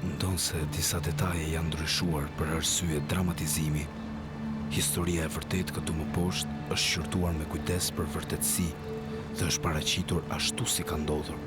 ndonë se disa detaje janë ndryshuar për arsye dramatizimi, historia e vërtet këtu më poshtë është shqyrtuar me kujdes për vërtetësi dhe është paraqitur ashtu si ka ndodhur.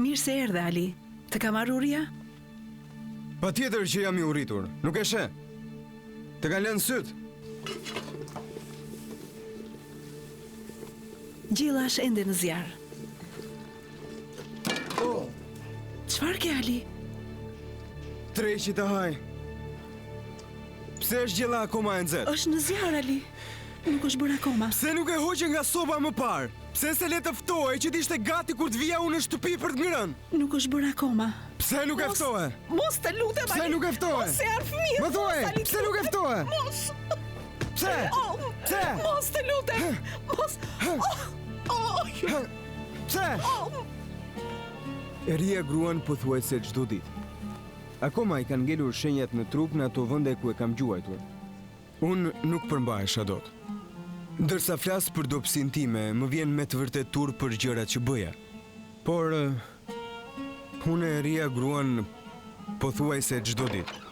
Mirë se erdhe, Ali. Të kam arruria? Patjetër që jam i urritur, nuk e she? Të kanë lënë syt? Gjilla është ende në zjarr. Oh, Çfarë ke, Ali? treqi të haj. Pse është gjella akoma e nxehtë? Është në zjarr, Ali. Nuk është bërë akoma. Pse nuk e hoqe nga soba më parë? Pse se le të ftohej që t'ishte gati kur të vija unë në shtëpi për të ngrënë? Nuk është bërë akoma. Pse nuk e ftohe? Mos të lutem, Ali. Pse nuk e ftohe? Mos e ar fëmijë. Më thuaj, Ali, pse nuk e ftohe? Mos. Pse? Pse? Mos të lutem. Mos. Pse? E rria gruan pothuajse çdo ditë. Akoma i kanë ngelur shenjat në trup në ato vende ku e kam gjuajtur. Unë nuk përmbahesha dot. Ndërsa flas për dobësinë time, më vjen me të vërtet turp për gjërat që bëja. Por unë e rria gruan pothuajse çdo ditë.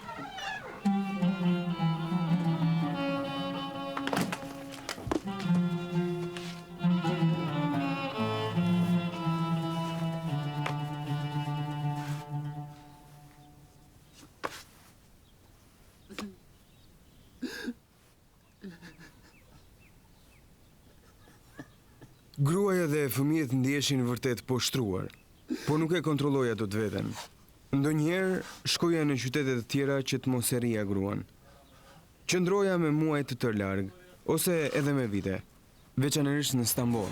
Gruaja dhe fëmijët ndiheshin vërtet poshtruar, por nuk e kontrolloja dot veten. Ndonjëherë shkoja në qytete të tjera që të mos e rria gruan. Qëndroja me muaj të tërë larg, ose edhe me vite, veçanërisht në Stamboll.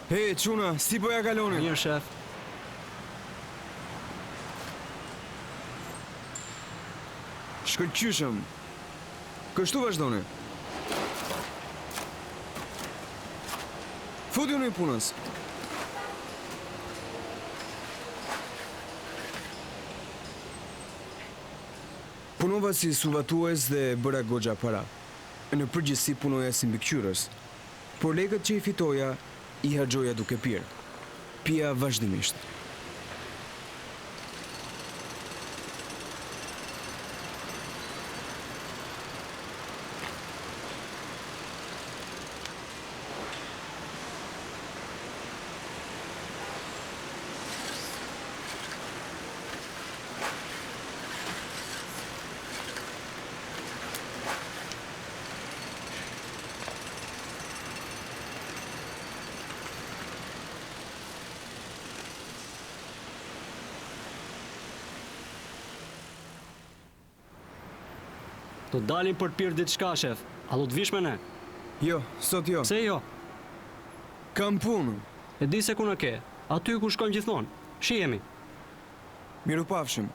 Hey, çuna, si po ja kaloni? Mirë, shef. Shkëlqyshëm. Kështu vazhdoni. Futju në punës. Punova si suvatues dhe bëra goxha para. Në përgjithësi punoja si mbikëqyrës. Por lekët që i fitoja i harxhoja duke pirë. Pija vazhdimisht. Do dalim për të pirë diçka, shef. A do të vish me ne? Jo, sot jo. Pse jo? Kam punë. E di se ku na ke. Aty ku shkojmë gjithmonë. Shihemi. Mirupafshim.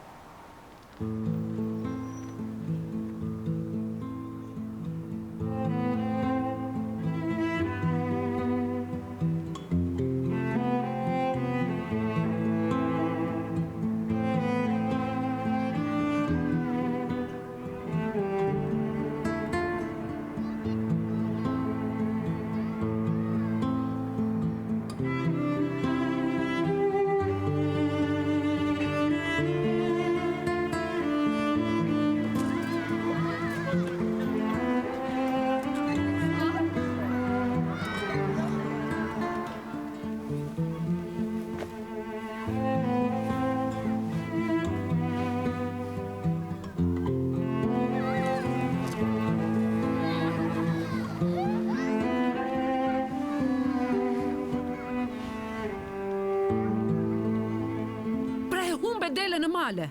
normale.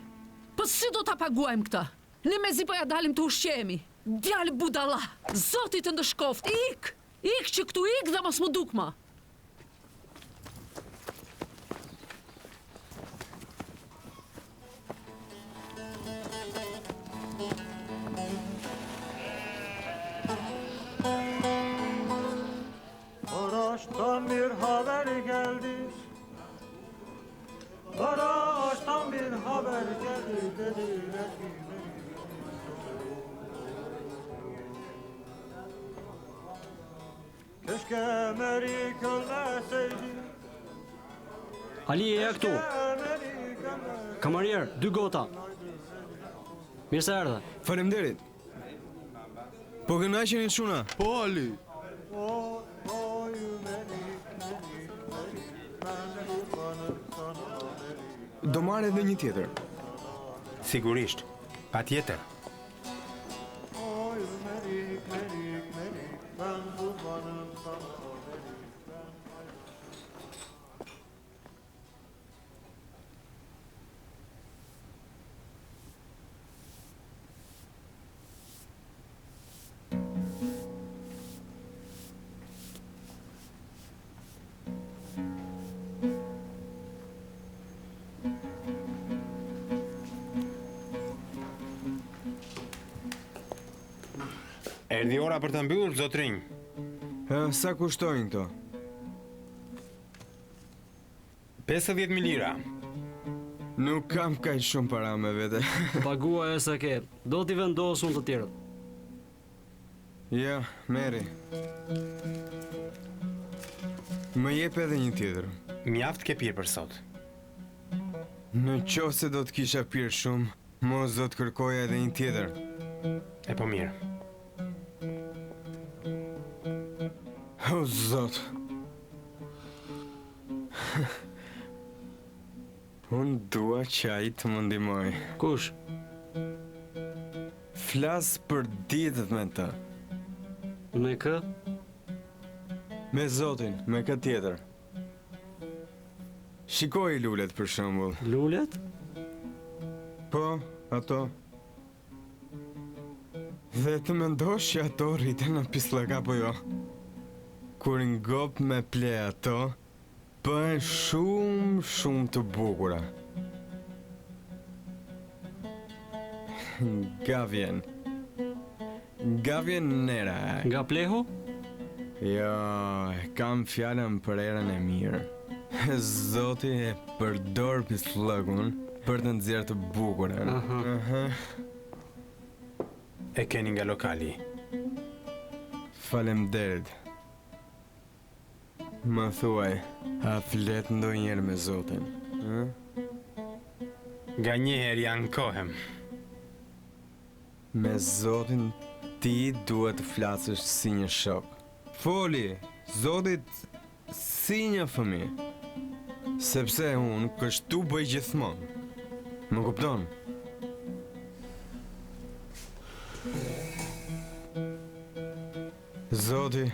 Po si do ta paguajmë këta? Ne mezi po ja dalim të ushqemi. Djalë budalla, Zoti të ndëshkoft, ik! Ik që këtu ik dhe mos më duk ma. Maraş'tan bir haber geldi. Maraş'tan bir haber geldi dediler ki keşke Merik ölmeseydi. Ali e ja këtu. Merik ölmeseydi. Kamarier, 2 gota. Mirë se erdhe. Faleminderit. Po kënaqeni shuna. Po Ali. Oy, oy Merik, Merik, Merik, ben kurbanım sana Merik. Do marrë edhe një tjetër. Sigurisht, pa tjetër. Oy Merik, Merik, Merik, ben kurbanım sana Merik. Erdhi ora për të mbyllur, zotrinj. Sa kushtojnë këto? 50.000 lira. Nuk kam kaq shumë para me vete. Paguaj e se ke. Do t'i vendos unë të tjerët. Ja, merri. Më jep edhe një tjetër. Mjaft ke pirë për sot. Në qoftë se do të kisha pirë shumë, mos do të kërkoja edhe një tjetër. E po mirë. O, Zot. Unë dua që ai të më ndihmoj. Kush? Flas për ditët me të. Me kë? Me Zotin, me këtë tjetër. Shikoj lulet për shembull. Lulet? Po, ato. Dhe të mendosh që ato rriten në pislaka apo jo. Kur ngop me ple ato, bëhen shumë të bukura. Nga vjen nera. Nga plehu? Jo, kam fjalën për erën e mirë. Zoti e përdor pislëkun për të nxjerrë të bukurën. Aha. E keni nga lokali. Faleminderit. Më thuaj, a flet ndonjëherë me Zotin? Nga njëherë janë kohem. Me Zotin ti duhet të flasësh si një shok. Foli, Zotit si një fëmijë. Sepse unë kështu bëj gjithmonë. Më kupton? Zoti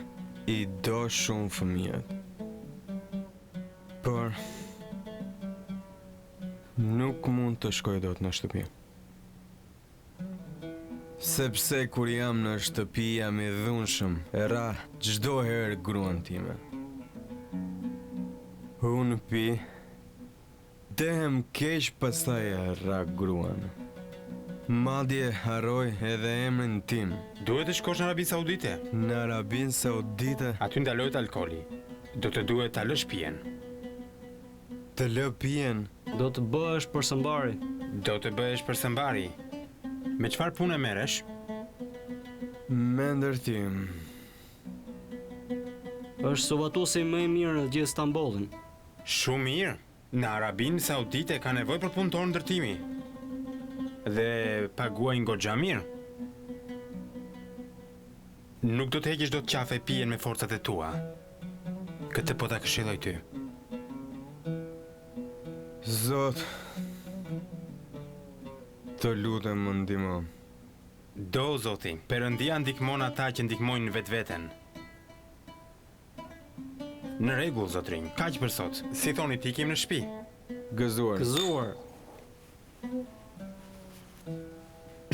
i do shumë fëmijët. Por nuk mund të shkoj dot në shtëpi. Sepse kur jam në shtëpi jam i dhunshëm, e ra çdo herë gruan time. Unë pi, dehem keq pastaj e ra gruan. Madje harroj edhe emrin tim. Duhet të shkosh në Arabinë Saudite. Në Arabinë Saudite Aty ndalohet alkooli. Do të duhet ta lësh pijen. të lë pijen. Do të bëhesh për sëmbari. Do të bëhesh për sëmbari. Me çfarë pune merresh? Me ndërtim. Është sovatusi më i mirë në gjithë Stambollin. Shumë mirë. Në Arabinë Saudite ka nevojë për punëtor ndërtimi. Dhe paguajnë goxha mirë. Nuk do të heqësh dot qafe pijen me forcat e tua. Këtë po ta këshilloj ty. Zot, të lutem më ndihmo. Do, zoti, Perëndia ndihmon ata që ndihmojnë vetveten. Në rregull, zotrinj. Kaq për sot. Si thoni ti, ikim në shtëpi. Gëzuar. Gëzuar.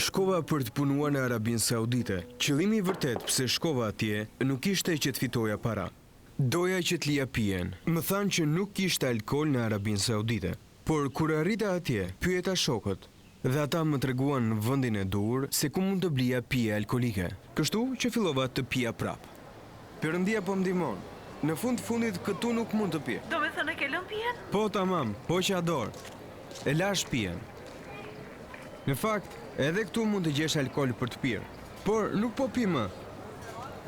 Shkova për të punuar në Arabinë Saudite. Qëllimi i vërtet pse shkova atje nuk ishte që të fitoja para. Doja që të lija pijen. Më thanë që nuk kishte alkool në Arabinë Saudite. Por kur arrita atje, pyeta shokët dhe ata më treguan në vendin e dur se ku mund të blija pije alkolike. Kështu që fillova të pija prap. Perëndia po më ndihmon. Në fundit këtu nuk mund të pi. Do me thënë e ke lënë pijen? Po tamam, po që ador. E lash pijen. Në fakt, edhe këtu mund të gjesh alkool për të pirë. Por nuk po pi më.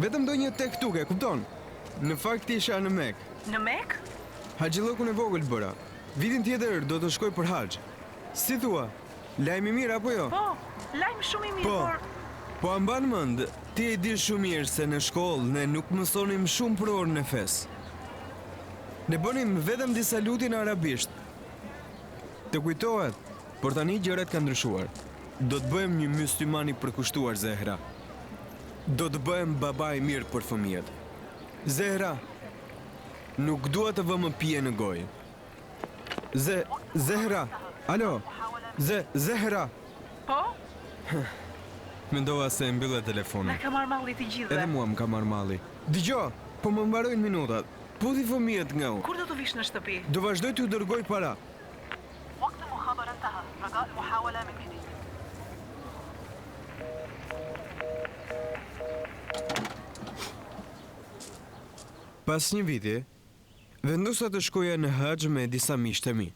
Vetëm do një tek tuke, kupton? Në fakt isha në Mek. Në Mek? Haxhillokun e vogël bëra. Vitin tjetër do të shkoj për haxh. Si thua? Lajm i mirë apo jo? Po, lajm shumë i mirë, Po. Po a mban mend, ti e di shumë mirë se në shkollë ne nuk mësonim shumë për orën e fesë. Ne bënim vetëm disa lutje në arabisht. Të kujtohet, por tani gjërat kanë ndryshuar. Do të bëhem një mysliman i përkushtuar, Zehra. Do të bëhem baba i mirë për fëmijët. Zehra, nuk dua të vëmë pije në gojë. Zehra, alo, Zehra. Po? Mendova se mbyllë telefonin. Na ka marrë malli të gjithëve. Edhe mua më ka marrë malli. Dgjoj, po më mbarojnë minutat. Pudhi fëmijët nga unë. Kur do të vish në shtëpi? Do vazhdoj t'ju dërgoj para. وقت المخابرة انتهى رجاء المحاولة من جديد Pas një viti, vendosa të shkoja në haxh me disa miqtë e mi.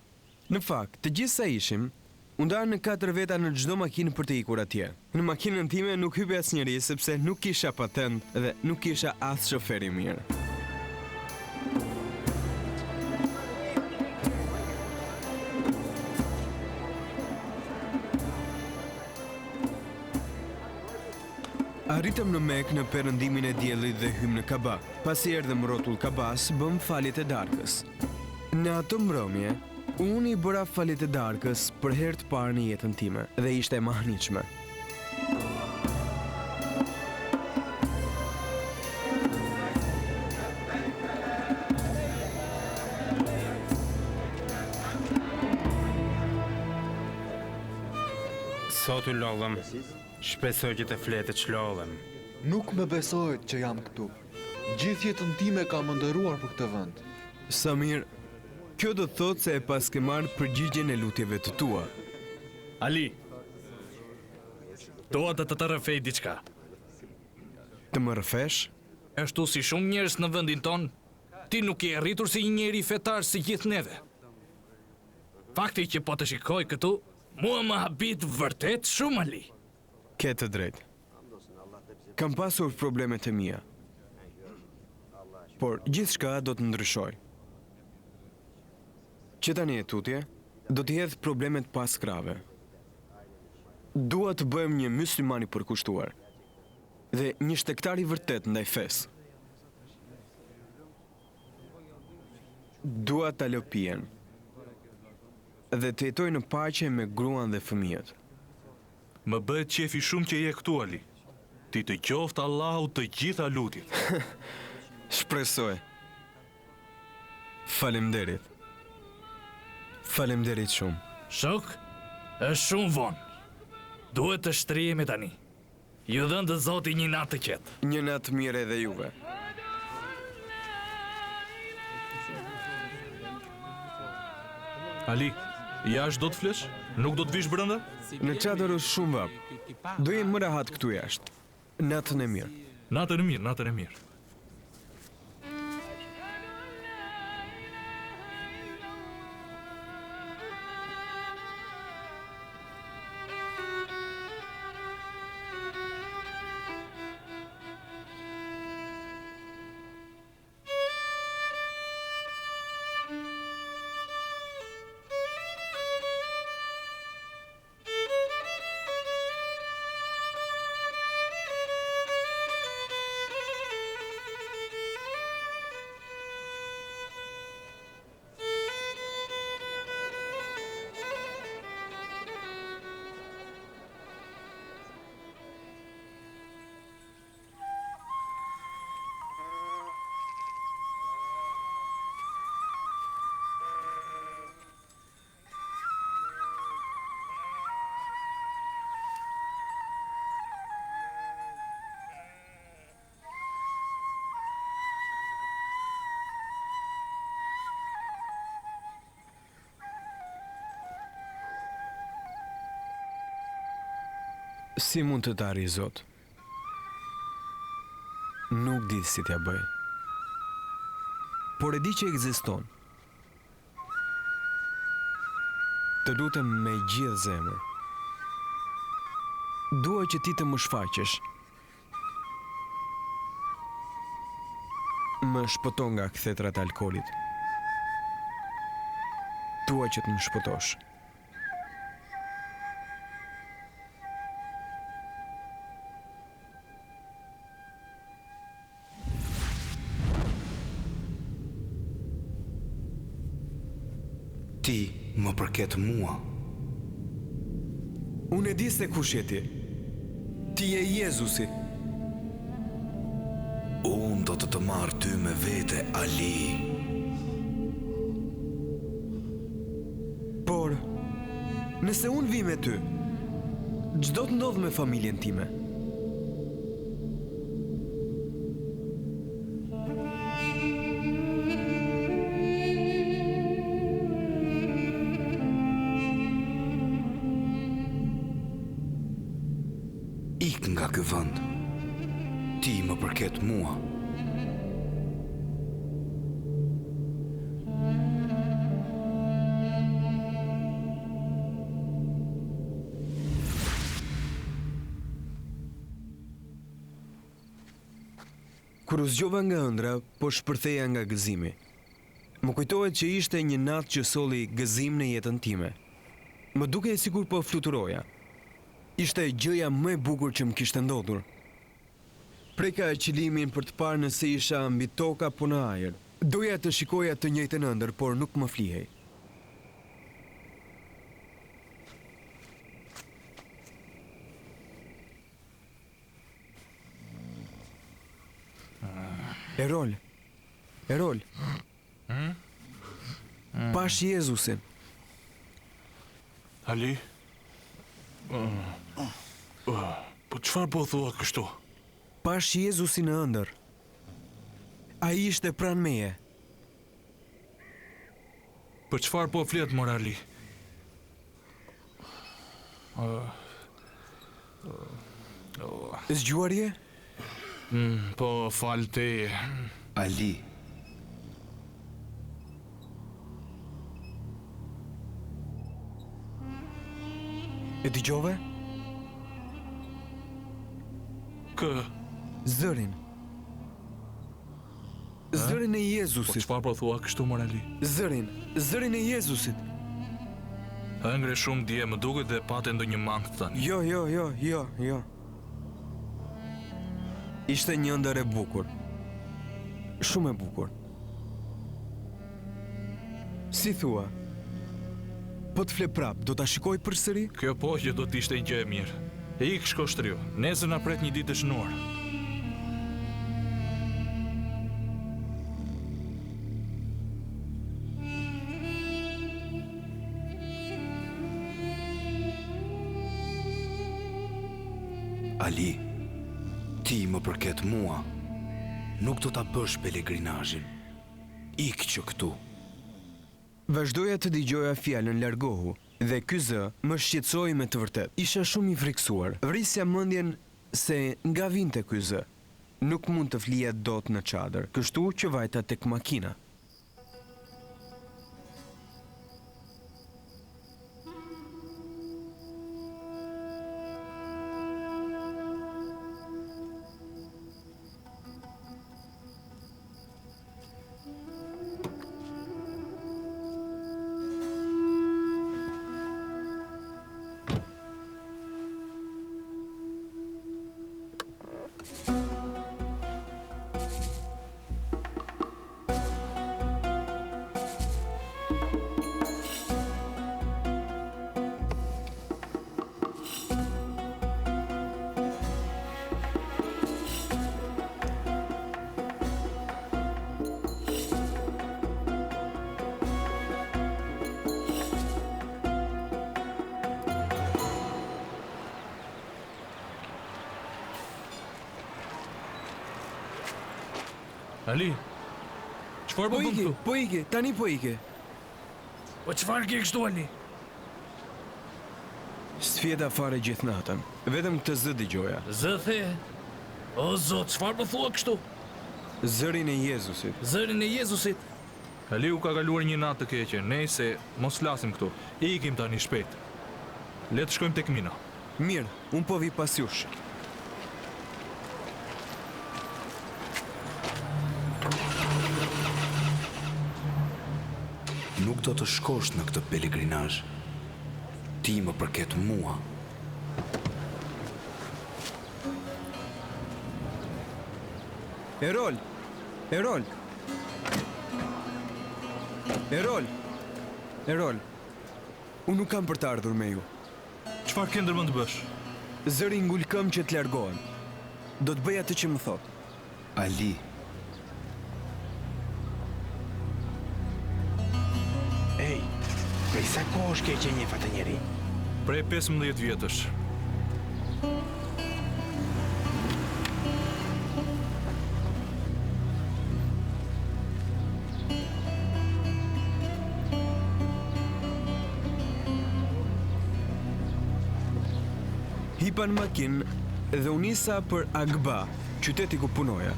Në fakt, të gjithë sa ishim, u ndarë në 4 veta në çdo makinë për të ikur atje. Në makinën time nuk hypi asnjëri sepse nuk kisha patent dhe nuk kisha as shofer i mirë. Arritëm në Mek në perëndimin e diellit dhe hym në Kaba. Pasi erdhëm rrotull Kabas, bëm faljet e darkës. Në atë mbrëmje, unë i bëra faljet e darkës për herë të parë në jetën time dhe ishte e mahnitshme. Sot u lodhëm. Shpresoj që të fletë të çlodhem. Nuk më besohet që jam këtu. Gjithë jetën time kam ndëruar për këtë vend. Samir, kjo do të thotë se e pas ke marrë përgjigjen e lutjeve të tua. Ali, doa të të rrëfej diçka. Të më rrëfesh? Ashtu si shumë njerëz në vendin ton, ti nuk je rritur si një njeri fetar si gjithë neve. Fakti që po të shikoj këtu, mua më habit vërtet shumë, Ali. Ke të drejtë. Kam pasur problemet e mia. Por gjithçka do të ndryshoj. Që tani e tutje, do të hedh problemet pas krave. Dua të bëhem një mysliman i përkushtuar dhe një shtektar i vërtet ndaj fesë. Dua ta lë pijen dhe të jetoj në paqe me gruan dhe fëmijët. Më bëhet qefi shumë që je këtu, Ali. Ti të qoftë Allahu të gjitha lutjet. Shpresoj. Faleminderit. Faleminderit shumë. Shok, është shumë vonë. Duhet të shtrihemi tani. Ju dhënë të Zoti një natë të qetë. Një natë mirë edhe juve. Ali, jashtë do të flesh? Nuk do të vish brenda? Në çadër është shumë vap. Do jem më rahat këtu jashtë. Natën e mirë. Natën e mirë, natën e mirë. Si mund të ta arri, Zot? Nuk di si t'ja bëj. Por e di që ekziston. Të lutem me gjithë zemër. Dua që ti të më shfaqesh. Më shpëton nga kthetrat e alkoolit. Dua që të më shpëtosh. Ti më përket mua. Unë e di se kush je ti. Ti je Jezusi. Unë do të marrë ty me vete, Ali. Por, nëse unë vi me ty, çdo të ndodh me familjen time. Ik nga ky vend. Ti më përket mua. Kur u zgjova nga ëndra, po shpërtheja nga gëzimi. Më kujtohet që ishte një natë që solli gëzim në jetën time. Më duke e sigur po fluturoja. Ishte gjëja më e bukur që më kishte ndodhur. Preka e qëlimin për të parë nëse isha mbi tokë apo në ajër. Doja të shikoja të njëjtën ëndër, por nuk më flihej. Erol. Pash Jezusin. Ali? Po çfarë po thua kështu? Pash Jezusin në ëndër. Ai ishte pranë meje. Për çfarë po flet morali? Zgjuarje? Po falte. Ali. E dëgjove? Kë? Zërin. Zërin e Jezusit. Po çfarë po thua kështu morali? Zërin e Jezusit. Hëngre shumë dje, më duket dhe pate ndonjë mangë tani. Jo. Ishte një ëndër e bukur. Shumë e bukur. Si thua? Po të fle prap, do ta shikoj përsëri? Kjo po që do t'ishte gjë e mirë. Ik shko shtriu, nesër na pret një ditë të shënuar. Ali, ti më përket mua. Nuk do ta bësh pelegrinazhin. Ik që këtu. Vazhdoja të dëgjoja fjalën largohu, dhe ky zë më shqetësoi me të vërtet. Isha shumë i friksuar. Vrisja mendjen se nga vinte ky zë. Nuk mund të flija dot në çadër, kështu që vajta tek makina. Ali, çfarë po bën këtu? Po ike, tani po ike. Po çfarë ke kështu Ali? Sfjeda fare gjithë natën. Vetëm këtë zë dëgjoja. Zë the? O Zot, çfarë më thua kështu? Zërin e Jezusit. Zërin e Jezusit? Aliu ka kaluar një natë të keqe, nejse mos flasim këtu. Ikim tani shpejt. Le të shkojmë tek Mina. Mirë, unë po vi pas jush. Nuk do të shkosh në këtë pelegrinazh. Ti më përket mua. Erol! Erol! Erol! Erol! Unë nuk kam për të ardhur me ju. Çfarë ke ndërmend të bësh? Zëri ngulkëm që të largohen. Do të bëj atë që më thot. Ali, Ej, prej sa kohësh ke që njeh atë njeri? Prej 15 vjetësh. Hipa në makinë dhe u nisa për Agba, qyteti ku punoja.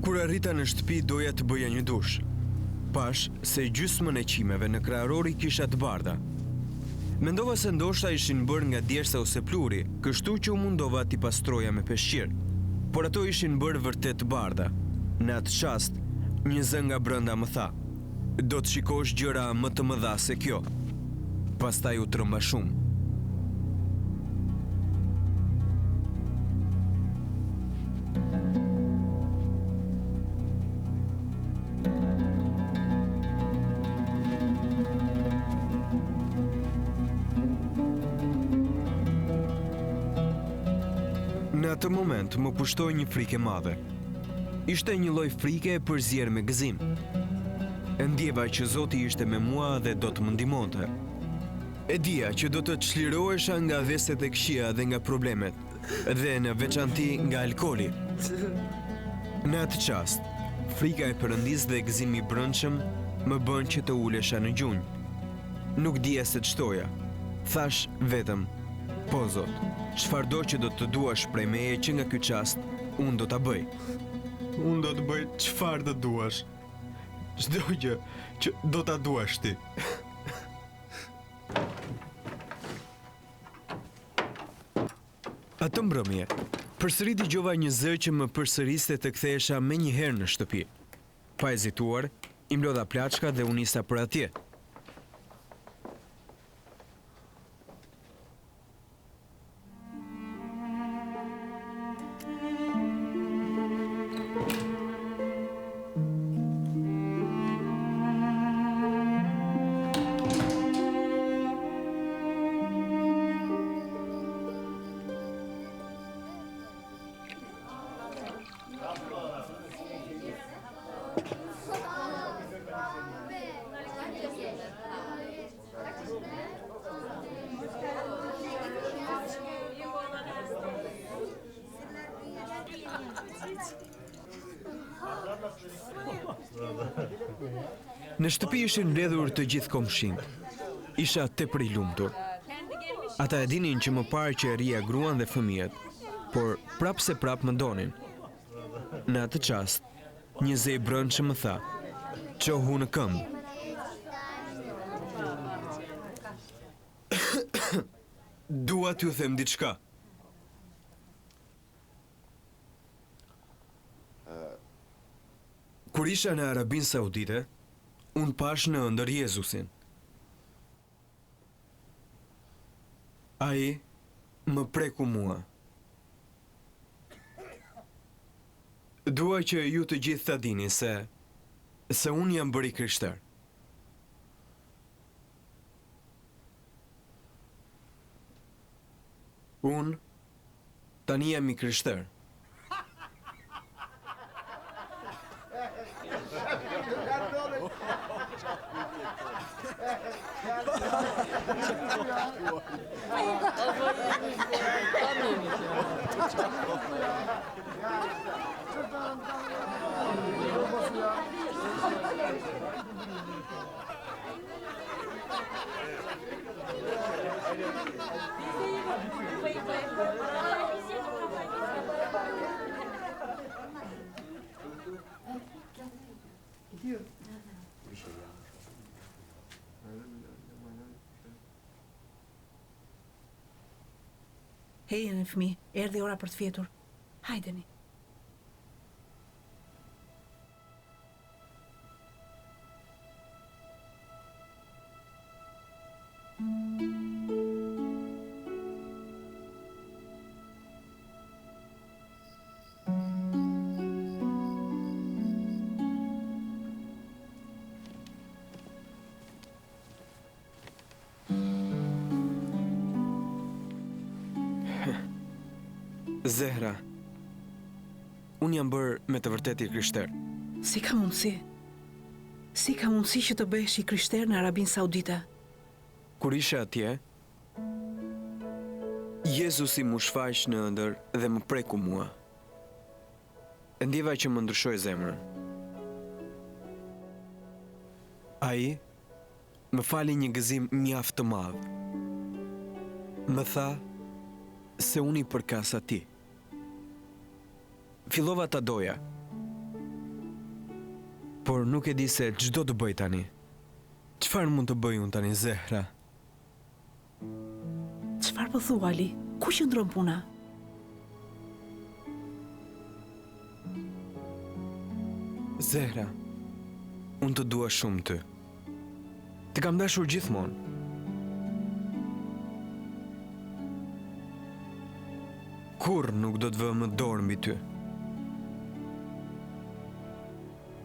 Kur arrita në shtëpi doja të bëja një dush. Pash se gjysmën e qimeve në krahërori kisha të bardha. Mendova se ndoshta ishin bërë nga djersa ose pluri, kështu që u mundova t'i pastroja me peshqir. Por ato ishin bërë vërtet të bardha. Në atë qast, një zë nga brenda më tha: "Do të shikosh gjëra më të mëdha se kjo." Pastaj u trëmba shumë. Në atë moment më pushtoi një frikë e madhe. Ishte një lloj frike e përzier me gëzim. E ndjeva që Zoti ishte me mua dhe do të më ndihmonte. E dija që do të çlirohesha nga veset e këqija dhe nga problemet, dhe në veçanti nga alkooli. Në atë qast, frika e Perëndis dhe gëzimi i brendshëm më bën që të ulesha në gjunjë. Nuk dija se ç'toja. Thash vetëm: "Po Zot, çfarëdo që do të duash prej meje që nga ky çast, unë do ta bëj." Unë do të bëj çfarë të duash. Çdo gjë që do ta duash ti. Atë mbrëmje, përsëri dëgjova një zë që më përsëriste të kthehesha menjëherë në shtëpi. Pa hezituar, i mlodha plaçka dhe u nisa për atje. Në shtëpi ishin mbledhur të gjithë komshinët. Isha tepër i lumtur. Ata e dinin që më parë që e rria gruan dhe fëmijët, por prap se prap më donin. Në atë qast, një zë i brendshëm më tha: "Qohu në këmbë." Dua t'ju them diçka. Kur isha në Arabinë Saudite, unë pash në ëndër Jezusin. Ai më preku mua. Dua që ju të gjithë ta dini se unë jam bëri krishter. Unë tani jam i krishter. Hejeni fëmijë, erdhi ora për të fjetur. Hajdeni. Zehra, unë jam bërë me të vërtet i krishter. Si ka mundësi? Si ka mundësi që të bëhesh i krishter në Arabinë Saudite? Kur isha atje, Jezusi mu shfaq në ëndër dhe më preku mua. E ndjeva që më ndryshoj zemrën. Ai më fali një gëzim mjaft të madh. Më tha se unë i përkas atij. Fillova ta doja, por nuk e di se ç'do të bëj tani. Çfarë mund të bëj unë tani, Zehra? Çfarë po thua, Ali? Ku qëndron puna? Zehra, unë të dua shumë ty. Të kam dashur gjithmonë. Kur nuk do të vë më dorë mbi ty.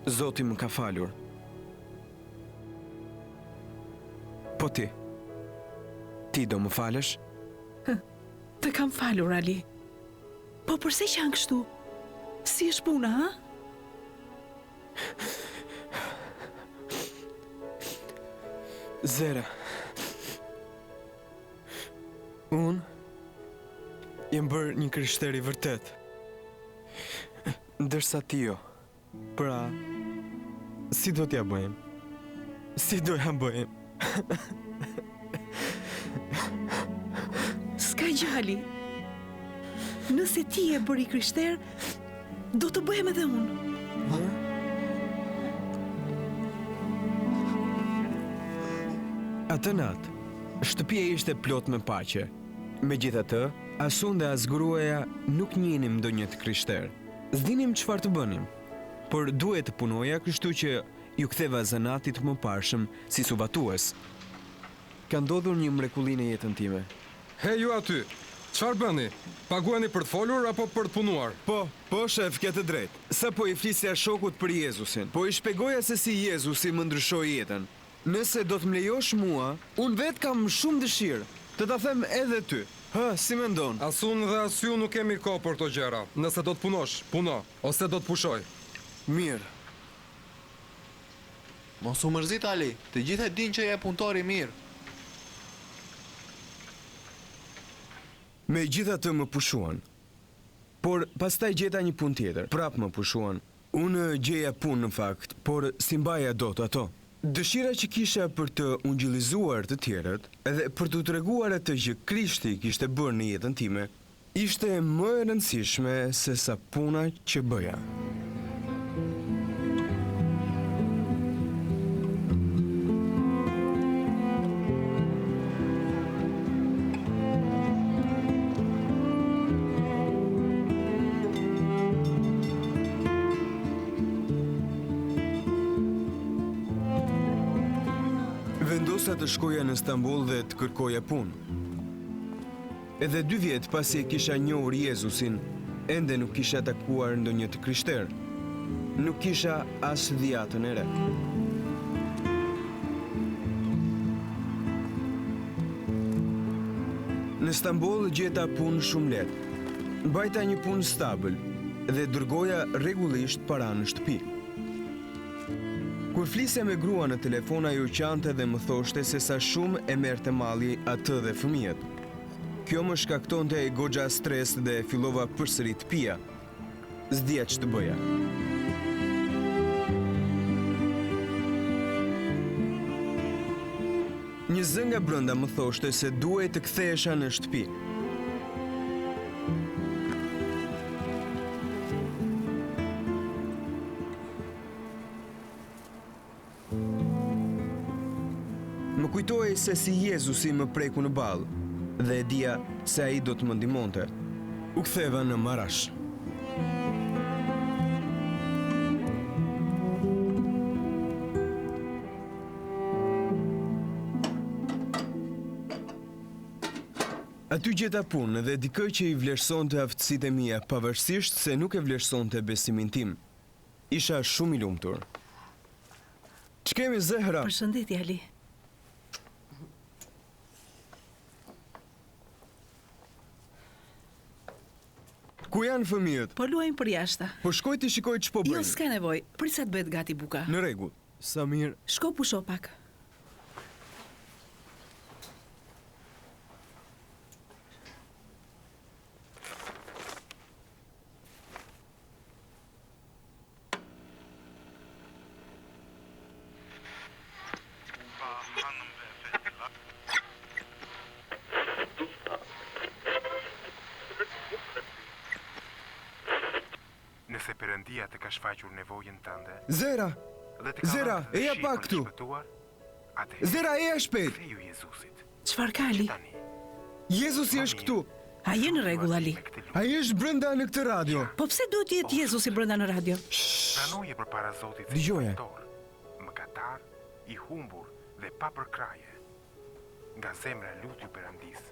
Zoti më ka falur. Po ti do më falësh? Të kam falur, Ali. Po përse që janë kështu? Si është puna, ha? Zera, unë jem bërë një krishter i vërtet, ndërsa ti jo. Pra, si do t'ja bëjmë? Si do ja bëjmë? S'ka gjali. Nëse ti e bëri krishter, do të bëhem edhe unë. Atë natë, shtëpia ishte plot me paqe. Megjithatë, as unë dhe as gruaja nuk njinim ndonjë të krishter. S'dinim çfarë të bënim, por duhet të punoja, kështu që ju ktheva zanatit më parshëm si suvatues. Ka ndodhur një mrekulli në jetën time. Hey, ju aty, çfarë bëni? Paguani për të folur apo për të punuar? Po, shef, ke të drejtë. Sa po i flisja shokut për Jezusin, po i shpegoja se si Jezusi më ndryshoi jetën. Nëse do të më lejosh mua, unë vetë kam shumë dëshirë të ta them edhe ty. Si mendon? As unë dhe as ju nuk kemi kohë për këto gjëra. Nëse do të punosh, puno, ose do të pushoj. Mirë. Mos u mërzit, Ali, të gjithë e din që je punëtor i mirë. Megjithatë më pushuan. Por pastaj gjeta një punë tjetër. Prap më pushuan. Unë gjeja punë në fakt, por si mbaja dot ato. Dëshira që kisha për të ungjillizuar të tjerët, edhe për t'u treguar atë që Krishti kishte bërë në jetën time, ishte më e rëndësishme se sa puna që bëja. Vendosa të shkoja në Stamboll dhe të kërkoja punë. Edhe 2 vjet pasi e kisha njohur Jezusin, ende nuk kisha takuar ndonjë të krishter. Nuk kisha as dhjatën e re. Në Stamboll gjeta punë shumë lehtë. Mbajta një punë stabël dhe dërgoja rregullisht para në shtëpi. Kur flisja me grua në telefon, ajo qante dhe më thoshte se sa shumë e merrte malli atë dhe fëmijët. Kjo më shkaktonte e goxha stres dhe fillova përsëri të pija. S'dija ç'të bëja. Një zë nga brenda më thoshte se duhej të kthehesha në shtëpi. Më kujtohej se si Jezusi më preku në ballë dhe e dija se ai do të më ndihmonte. U ktheva në Marash. Aty gjeta punë dhe dikë që i vlerësonte aftësitë e mia, pavarësisht se nuk e vlerësonte besimin tim. Isha shumë i lumtur. Ç'kemi Zehra? Përshëndetje Ali. Ku janë fëmijët? Po luajnë për jashta. Po shkoj të shikoj ç'po bëjnë. Jo, s'ka nevojë. Prit sa të bëhet gati buka. Në rregull. Samir. Shko pusho pak. Nëse Perëndia të ka shfaqur nevojën tënde. Zera! Zera, eja pak këtu. Zera, eja shpejt. Ktheju Jezusit. Çfarë ka Ali? Jezusi është këtu. A je në rregull Ali? Ai është brenda në këtë radio. Po pse duhet të jetë Jezusi brenda në radio? Pranoje përpara Zotit se Dëgjoje. mëkatar, i humbur dhe pa përkraje. Nga zemra lutju Perëndis.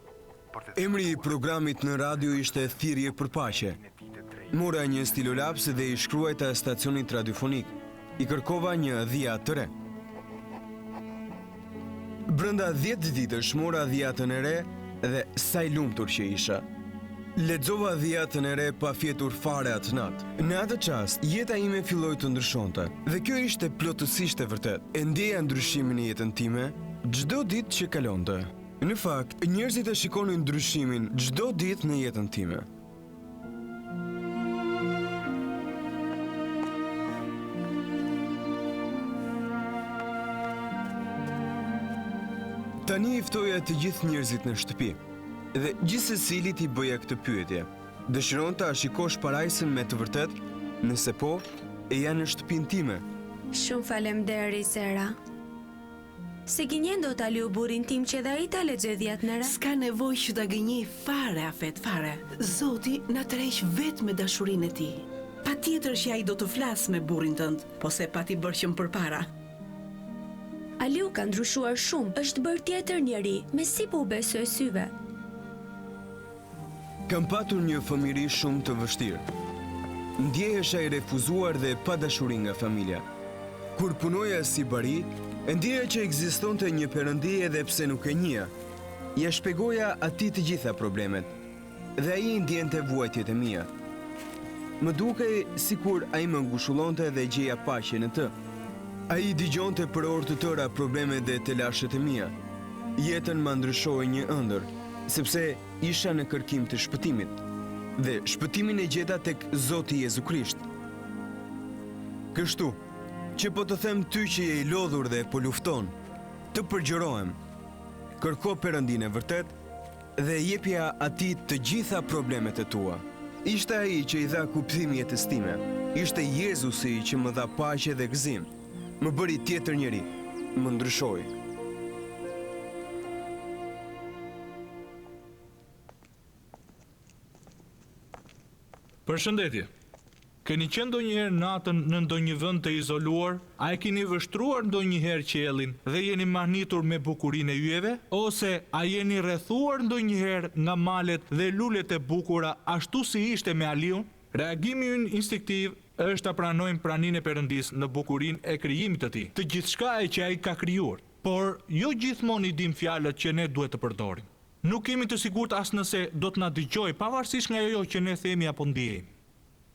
Emri i programit në radio ishte Thirrje për Paqe. Mora një stilolaps dhe i shkruajta stacionit radiofonik. I kërkova një dhia të re. Brenda 10 ditësh mora dhiatën e re dhe sa i lumtur që isha. Lexova dhiatën e re pa fjetur fare atë natë. Në atë çast, jeta ime filloi të ndryshonte dhe kjo ishte plotësisht e vërtet. E ndjeja ndryshimin në jetën time çdo ditë që kalonte. Në fakt, njerëzit e shikonin ndryshimin çdo ditë në jetën time. Tani i ftoja të gjithë njerëzit në shtëpi dhe gjithsecilit i bëja këtë pyetje. Dëshiron ta shikosh parajsën me të vërtet? Nëse po, e janë në shtëpinë time. Shumë faleminderit Zera. Se gënjen do ta liu burin tim që dhe ai ta lexoj dhiatën e re? S'ka nevojë që ta gënjej fare Afet, fare. Zoti na tërheq vetëm me dashurinë e tij. Patjetër që ai do të flasë me burrin tënd, po se pati bërqëm përpara. Aliu ka ndryshuar shumë, është bërë tjetër njeri, me si po u besoj syve. Kam patur një fëmijëri shumë të vështirë. Ndjehesha i refuzuar dhe pa dashuri nga familja. Kur punoja si bari, ndjeja që ekzistonte një Perëndi edhe pse nuk e njeh. Ja shpjegoja atij të gjitha problemet dhe ai ndjente vuajtjet e mia. Më dukej sikur ai më ngushullonte dhe gjeja paqe në të. Ai dëgjonte për orë të tëra problemet dhe telashet e mia. Jetën më ndryshoi një ëndër, sepse isha në kërkim të shpëtimit dhe shpëtimin e gjeta tek Zoti Jezu Krisht. Kështu që po të them ty që je i lodhur dhe po lufton, të përgjërohem, kërko Perëndinë e vërtet dhe jepja atij të gjitha problemet e tua. Ishte ai që i dha kuptim jetës time. Ishte Jezusi që më dha paqe dhe gëzim. Më bëri tjetër njeri, më ndryshoi. Përshëndetje. Keni qenë ndonjëherë natën në ndonjë vend të izoluar, a e keni vështruar ndonjëherë qiellin dhe jeni mahnitur me bukurinë e yjeve, ose a jeni rrethuar ndonjëherë nga malet dhe lulet e bukura ashtu si ishte me Aliun? Reagimi ynë instinktiv është ta pranojmë praninë e Perëndis në bukurinë e krijimit të tij, të gjithçka e që ai ka krijuar, por jo gjithmonë i dim fjalët që ne duhet të përdorim. Nuk kemi të sigurt as nëse do të na dëgjojë pavarësisht nga ajo që ne themi apo ndjejmë.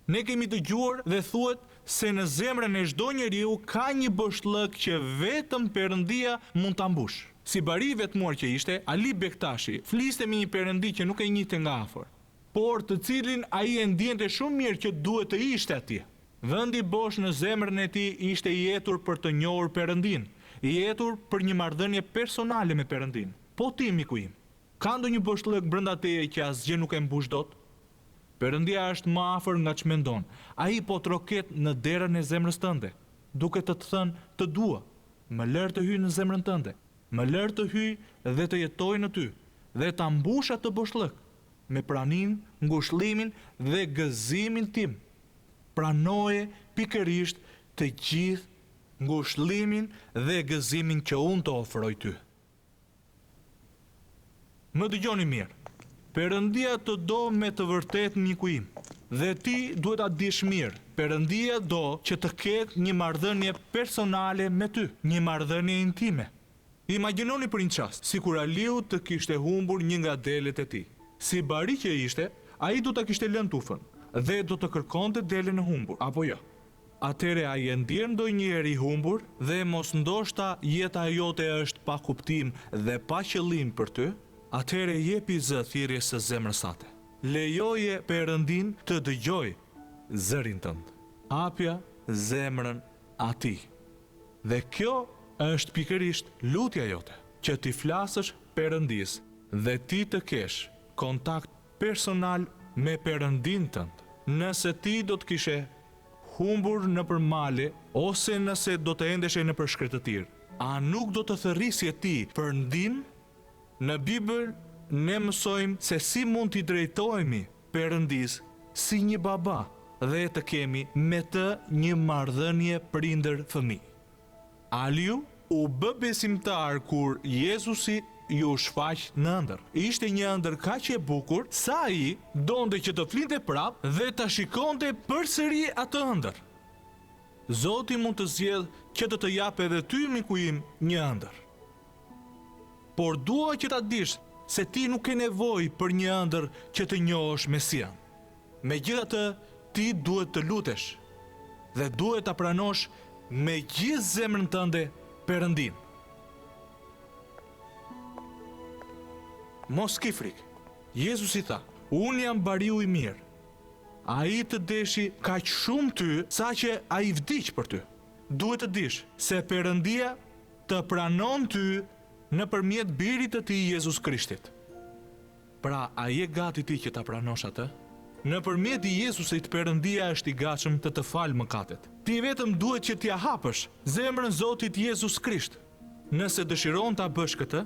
Ne kemi dëgjuar dhe thuhet se në zemrën e çdo njeriu ka një boshllëk që vetëm Perëndia mund ta mbush. Si bari vetmuar që ishte, Ali Bektashi fliste me një Perëndi që nuk e njihte nga afër, por të cilin ai e ndjente shumë mirë që duhet të ishte atje. Vendi bosh në zemrën e tij ishte i jetur për të njohur Perëndin, jetur për një marrëdhënie personale me Perëndin. Po ti, miku im, ka ndonjë boshllëk brenda teje që asgjë nuk e mbush dot? Perëndia është më afër nga ç'mendon. Ai po troket në derën e zemrës tënde, duke të thënë të dua. Më lër të hyj në zemrën tënde. Më lër të hyj dhe të jetoj në ty dhe ta mbush atë boshllëk me praninë, ngushëllimin dhe gëzimin tim. Pranoje pikërisht të gjithë ngushëllimin dhe gëzimin që unë të ofroj ty. Më dëgjoni mirë. Perëndia të do me të vërtet, miku im, dhe ti duhet ta dish mirë. Perëndia do që të ketë një marrëdhënie personale me ty, një marrëdhënie intime. Imagjinoni për një çast, sikur Aliu të kishte humbur një nga delet e tij. Si bari që ishte, ai do ta kishte lënë tufën dhe do të kërkonte delën e humbur, apo jo? Atëre ai e ndjen ndonjëherë i humbur dhe mos ndoshta jeta jote është pa kuptim dhe pa qëllim për ty, atëre jepi zë thirrjes së zemrës sate. Lejoje Perëndin të dëgjoj zërin tënd. Hapja zemrën atij. Dhe kjo është pikërisht lutja jote, që ti flasësh Perëndis dhe ti të kesh kontakt personal me Perëndin tënd. Nëse ti do të kishe humbur në përmale, ose nëse do të endeshe në përshkretëtir, a nuk do të thërrisje ti për ndihmë? Në Bibël ne mësojmë se si mund t'i drejtohemi Perëndis si një baba dhe të kemi me të një marrëdhënie prindër-fëmijë. Aliu u bë besimtar kur Jezusi ju shfaq në ëndër. Ishte një ëndër kaq e bukur sa ai donte që të flinte prap dhe ta shikonte përsëri atë ëndër. Zoti mund të zgjedh që të jap edhe ty, miku im, një ëndër. Por dua që ta dish se ti nuk ke nevojë për një ëndër që të njohësh Mesian. Megjithatë, ti duhet të lutesh dhe duhet ta pranosh me gjithë zemrën tënde Perëndin. Mos ki frikë. Jezusi tha, unë jam bariu i mirë. Ai të deshi kaq shumë ty, sa që ai vdiq për ty. Duhet të dish se Perëndia të pranon ty nëpërmjet birit të tij Jezus Krishtit. Pra, a je gati ti që ta pranosh atë? Nëpërmjet Jezusit Perëndia është i gatshëm të falë mëkatet. Ti vetëm duhet që t'ia hapësh zemrën Zotit Jezus Krisht. Nëse dëshiron ta bësh këtë,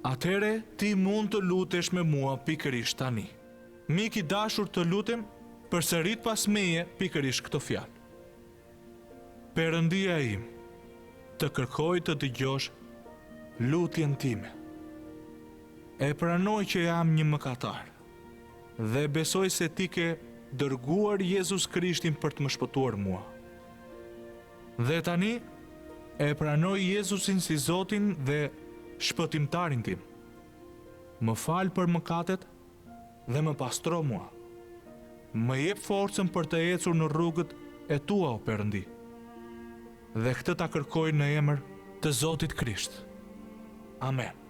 atëre ti mund të lutesh me mua pikërisht tani. Mik i dashur, të lutem, përsërit pas meje pikërisht këto fjalë. Perëndia im, të kërkoj të dëgjosh lutjen time. E pranoj që jam një mëkatar dhe besoj se ti ke dërguar Jezus Krishtin për të më shpëtuar mua. Dhe tani e pranoj Jezusin si Zotin dhe shpëtimtarin tim. Më fal për mëkatet dhe më pastro mua. Më jep forcën për të ecur në rrugët e tua, o Perëndi. Dhe këtë ta kërkoj në emër të Zotit Krisht. Amen.